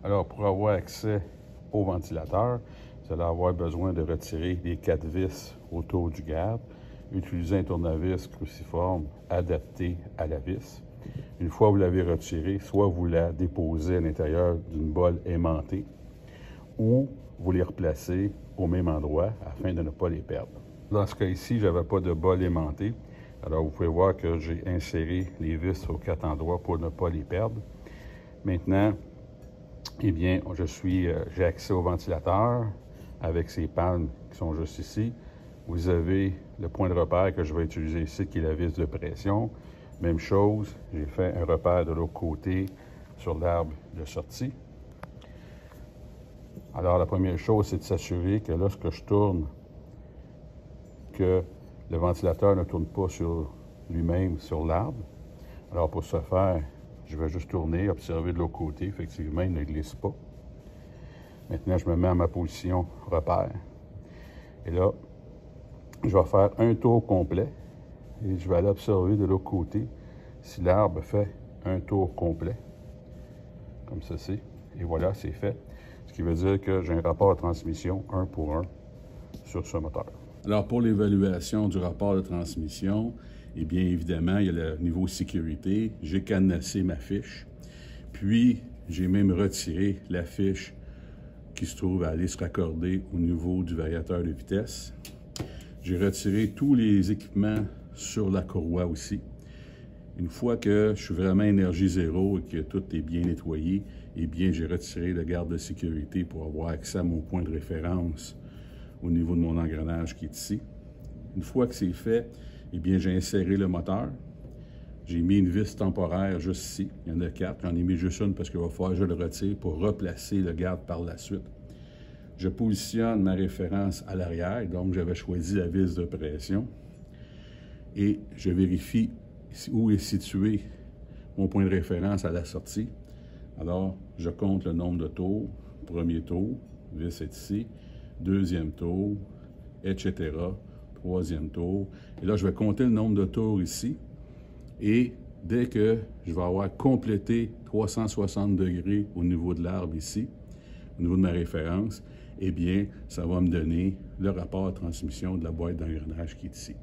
Alors, pour avoir accès au ventilateur, vous allez avoir besoin de retirer les 4 vis autour du garde, utiliser un tournevis cruciforme adapté à la vis. Une fois que vous l'avez retiré, soit vous la déposez à l'intérieur d'une bolle aimantée ou vous les replacez au même endroit afin de ne pas les perdre. Dans ce cas-ci, je n'avais pas de bolle aimantée. Alors, vous pouvez voir que j'ai inséré les vis aux 4 endroits pour ne pas les perdre. Maintenant, eh bien, j'ai accès au ventilateur avec ces pannes qui sont juste ici. Vous avez le point de repère que je vais utiliser ici, qui est la vis de pression. Même chose, j'ai fait un repère de l'autre côté sur l'arbre de sortie. Alors, la première chose, c'est de s'assurer que lorsque je tourne, que le ventilateur ne tourne pas sur lui-même sur l'arbre. Alors, pour ce faire, je vais juste tourner, observer de l'autre côté. Effectivement, il ne glisse pas. Maintenant, je me mets à ma position repère. Et là, je vais faire un tour complet et je vais aller observer de l'autre côté si l'arbre fait un tour complet, comme ceci. Et voilà, c'est fait. Ce qui veut dire que j'ai un rapport de transmission 1 pour 1 sur ce moteur. Alors, pour l'évaluation du rapport de transmission, eh bien, évidemment, il y a le niveau sécurité. J'ai cadenassé ma fiche. Puis, j'ai même retiré la fiche qui se trouve à aller se raccorder au niveau du variateur de vitesse. J'ai retiré tous les équipements sur la courroie aussi. Une fois que je suis vraiment énergie zéro et que tout est bien nettoyé, eh bien, j'ai retiré le garde de sécurité pour avoir accès à mon point de référence au niveau de mon engrenage qui est ici. Une fois que c'est fait, eh bien, j'ai inséré le moteur. J'ai mis une vis temporaire juste ici. Il y en a 4. J'en ai mis juste une parce qu'il va falloir que je le retire pour replacer le garde par la suite. Je positionne ma référence à l'arrière, donc j'avais choisi la vis de pression. Et je vérifie où est situé mon point de référence à la sortie. Alors, je compte le nombre de tours. Premier tour, vis est ici. Deuxième tour, etc. Troisième tour. Et là, je vais compter le nombre de tours ici. Et dès que je vais avoir complété 360 degrés au niveau de l'arbre ici, au niveau de ma référence, eh bien, ça va me donner le rapport de transmission de la boîte d'engrenage qui est ici.